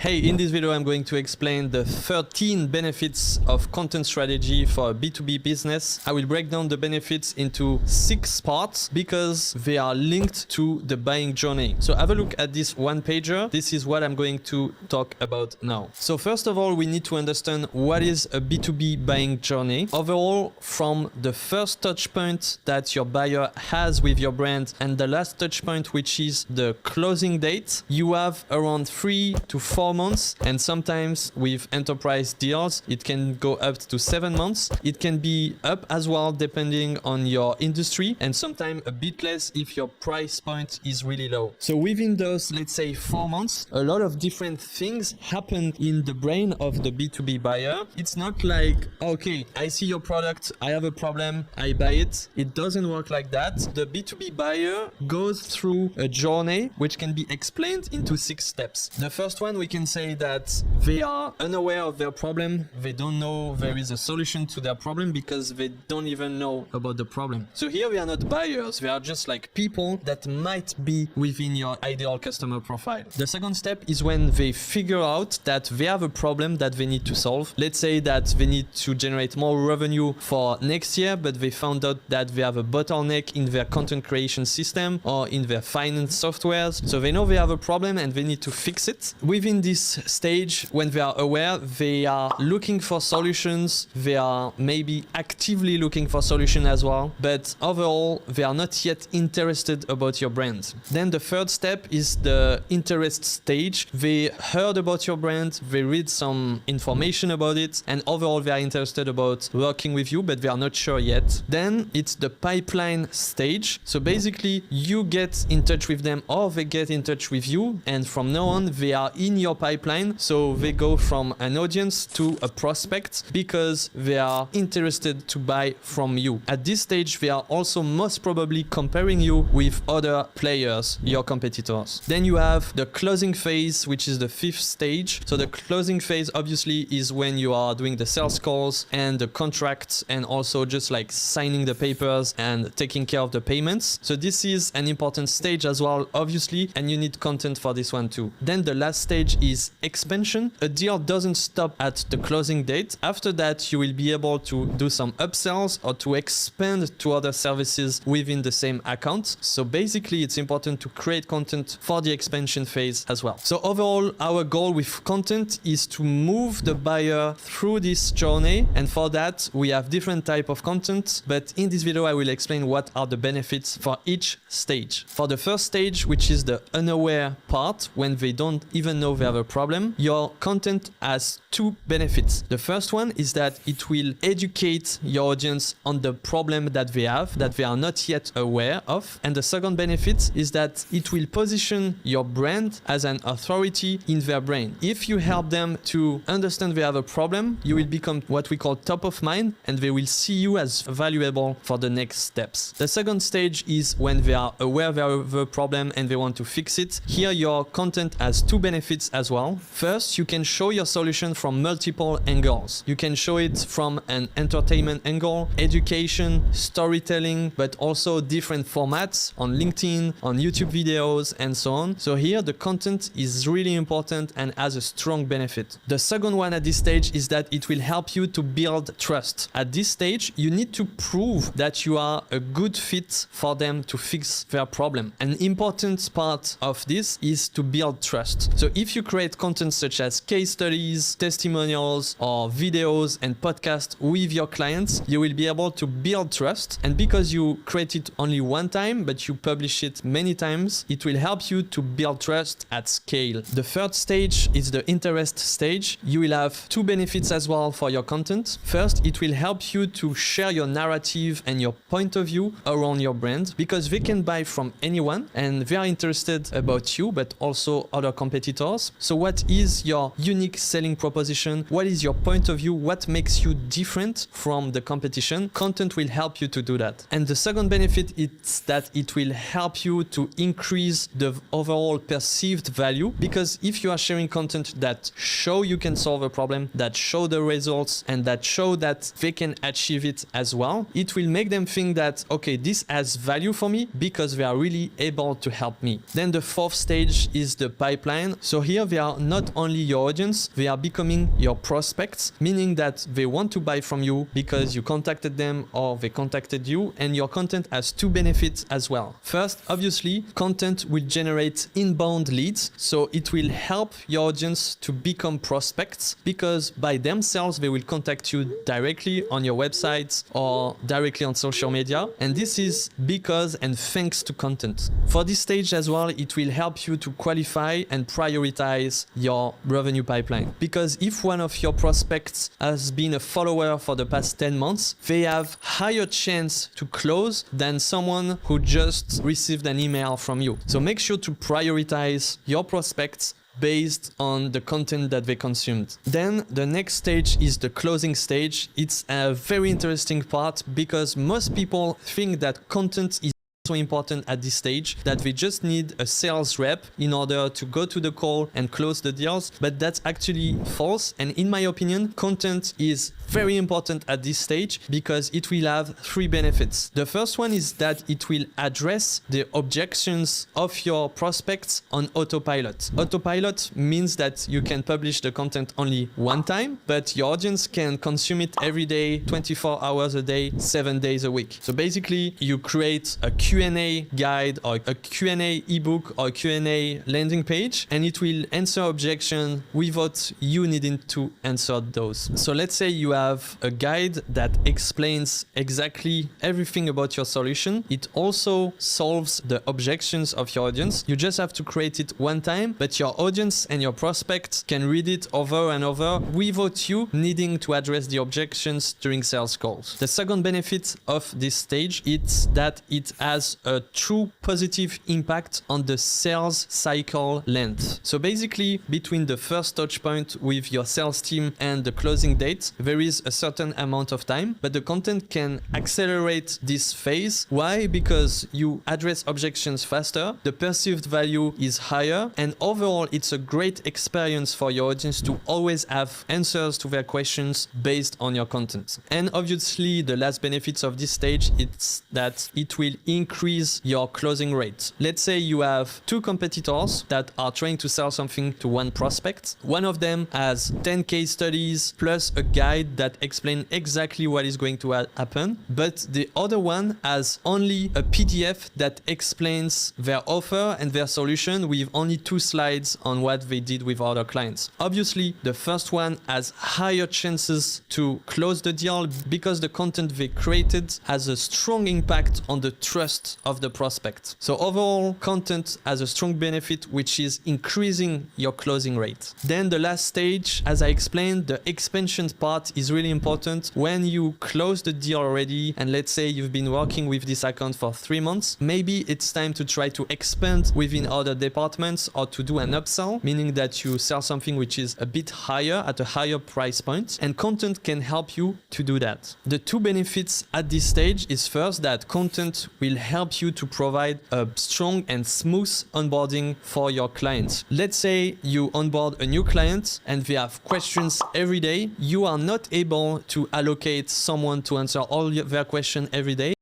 Hey, in this video I'm going to explain the 13 benefits of content strategy for a B2B business. I will break down the benefits into 6 parts because they are linked to the buying journey. So have a look at this one pager. This is what I'm going to talk about now. So first of all, we need to understand what is a B2B buying journey. Overall, from the first touch point that your buyer has with your brand and the last touch point, which is the closing date, you have around 3 to 4 months, and sometimes with enterprise deals it can go up to 7 months. It can be up as well depending on your industry, and sometimes a bit less if your price point is really low. So within those, let's say 4 months, a lot of different things happen in the brain of the B2B buyer. It's not like, okay, I see your product, I have a problem, I buy it. It doesn't work like that. The B2B buyer goes through a journey which can be explained into 6 steps. The first one, we can say that they are unaware of their problem. They don't know there is a solution to their problem because they don't even know about the problem. So here we are not buyers, we are just like people that might be within your ideal customer profile. The second step is when they figure out that they have a problem that they need to solve. Let's say that they need to generate more revenue for next year, but they found out that they have a bottleneck in their content creation system or in their finance softwares. So they know they have a problem and they need to fix it. Within this stage, when they are aware, they are looking for solutions. They are maybe actively looking for solutions as well, but overall they are not yet interested about your brand. Then the third step is the interest stage. They heard about your brand, they read some information about it, and overall they are interested about working with you, but they are not sure yet. Then it's the pipeline stage. So basically you get in touch with them or they get in touch with you, and from now on they are in your pipeline. So they go from an audience to a prospect because they are interested to buy from you. At this stage, they are also most probably comparing you with other players, your competitors. Then you have the closing phase, which is the 5th stage. So the closing phase obviously is when you are doing the sales calls and the contracts and also just like signing the papers and taking care of the payments. So this is an important stage as well, obviously, and you need content for this one too. Then the last stage is expansion. A deal doesn't stop at the closing date. After that, you will be able to do some upsells or to expand to other services within the same account. So basically, it's important to create content for the expansion phase as well. So overall, our goal with content is to move the buyer through this journey. And for that, we have different type of content. But in this video, I will explain what are the benefits for each stage. For the first stage, which is the unaware part, when they don't even know they have a problem, your content has 2 benefits. The first one is that it will educate your audience on the problem that they have, that they are not yet aware of. And the second benefit is that it will position your brand as an authority in their brain. If you help them to understand they have a problem, you will become what we call top of mind, and they will see you as valuable for the next steps. The second stage is when they are aware they have a problem and they want to fix it. Here, your content has 2 benefits as well. First, you can show your solution from multiple angles. You can show it from an entertainment angle, education, storytelling, but also different formats on LinkedIn, on YouTube videos, and so on. So here the content is really important and has a strong benefit. The second one at this stage is that it will help you to build trust. At this stage, you need to prove that you are a good fit for them to fix their problem. An important part of this is to build trust. So if you create content such as case studies, testimonials, or videos and podcasts with your clients, you will be able to build trust. And because you create it only one time, but you publish it many times, it will help you to build trust at scale. The third stage is the interest stage. You will have 2 benefits as well for your content. First, it will help you to share your narrative and your point of view around your brand, because they can buy from anyone and they are interested about you, but also other competitors. So what is your unique selling proposition? What is your point of view? What makes you different from the competition? Content will help you to do that. And the second benefit is that it will help you to increase the overall perceived value, because if you are sharing content that show you can solve a problem, that show the results, and that show that they can achieve it as well, it will make them think that, okay, this has value for me because they are really able to help me. Then the 4th stage is the pipeline. So here they are not only your audience, they are becoming your prospects, meaning that they want to buy from you because you contacted them or they contacted you, and your content has two benefits as well. First, obviously, content will generate inbound leads, so it will help your audience to become prospects because by themselves they will contact you directly on your websites or directly on social media, and this is because and thanks to content. For this stage as well, it will help you to qualify and prioritize your revenue pipeline, because if one of your prospects has been a follower for the past 10 months, they have higher chance to close than someone who just received an email from you. So make sure to prioritize your prospects based on the content that they consumed. Then the next stage is the closing stage. It's a very interesting part because most people think that content is so important at this stage, that we just need a sales rep in order to go to the call and close the deals, but that's actually false. And in my opinion, content is very important at this stage because it will have three benefits. The first one is that it will address the objections of your prospects on autopilot. Autopilot means that you can publish the content only one time, but your audience can consume it every day, 24 hours a day, 7 days a week. So basically you create a Q&A guide or a Q&A ebook or Q&A landing page, and it will answer objections without you needing to answer those. So let's say you have a guide that explains exactly everything about your solution. It also solves the objections of your audience. You just have to create it one time, but your audience and your prospects can read it over and over without you needing to address the objections during sales calls. The second benefit of this stage is that it has a true positive impact on the sales cycle length. So basically, between the first touch point with your sales team and the closing date, there is a certain amount of time, but the content can accelerate this phase. Why? Because you address objections faster, the perceived value is higher, and overall it's a great experience for your audience to always have answers to their questions based on your content. And obviously the last benefits of this stage is that it will increase your closing rate. Let's say you have two competitors that are trying to sell something to one prospect. One of them has 10 case studies plus a guide that explains exactly what is going to happen, but the other one has only a PDF that explains their offer and their solution with only 2 slides on what they did with other clients. Obviously, the first one has higher chances to close the deal because the content they created has a strong impact on the trust of the prospect. So overall, content has a strong benefit, which is increasing your closing rate. Then the last stage, as I explained, the expansion part is really important. When you close the deal already, and let's say you've been working with this account for 3 months, maybe it's time to try to expand within other departments or to do an upsell, meaning that you sell something which is a bit higher at a higher price point, and content can help you to do that. The two benefits at this stage is first that content will help you to provide a strong and smooth onboarding for your clients. Let's say you onboard a new client and they have questions every day. You are not able to allocate someone to answer all their questions every day.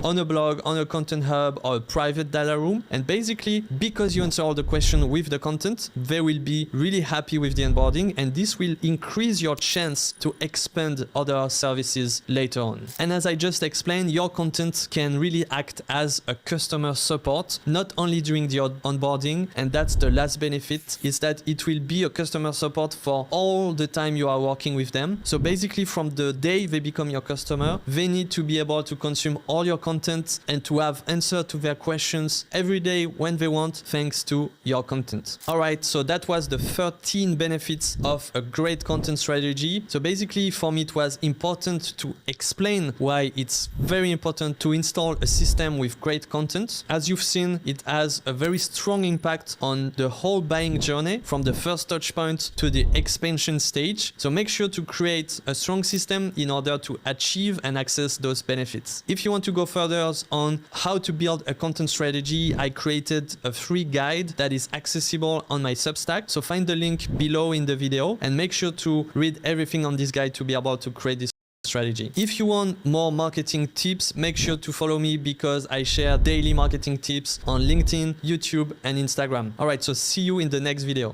On a blog, on a content hub, or a private data room. And basically, because you answer all the questions with the content, they will be really happy with the onboarding, and this will increase your chance to expand other services later on. And as I just explained, your content can really act as a customer support, not only during the onboarding, and that's the last benefit, is that it will be a customer support for all the time you are working with them. So basically, from the day they become your customer, they need to be able to consume all your content and to have answer to their questions every day when they want, thanks to your content. All right, so that was the 13 benefits of a great content strategy. So basically, for me, it was important to explain why it's very important to install a system with great content. As you've seen, it has a very strong impact on the whole buying journey from the first touch point to the expansion stage. So make sure to create a strong system in order to achieve and access those benefits. If you want to go further on how to build a content strategy, I created a free guide that is accessible on my Substack. So find the link below in the video and make sure to read everything on this guide to be able to create this strategy. If you want more marketing tips, make sure to follow me because I share daily marketing tips on LinkedIn, YouTube, and Instagram. All right, so see you in the next video.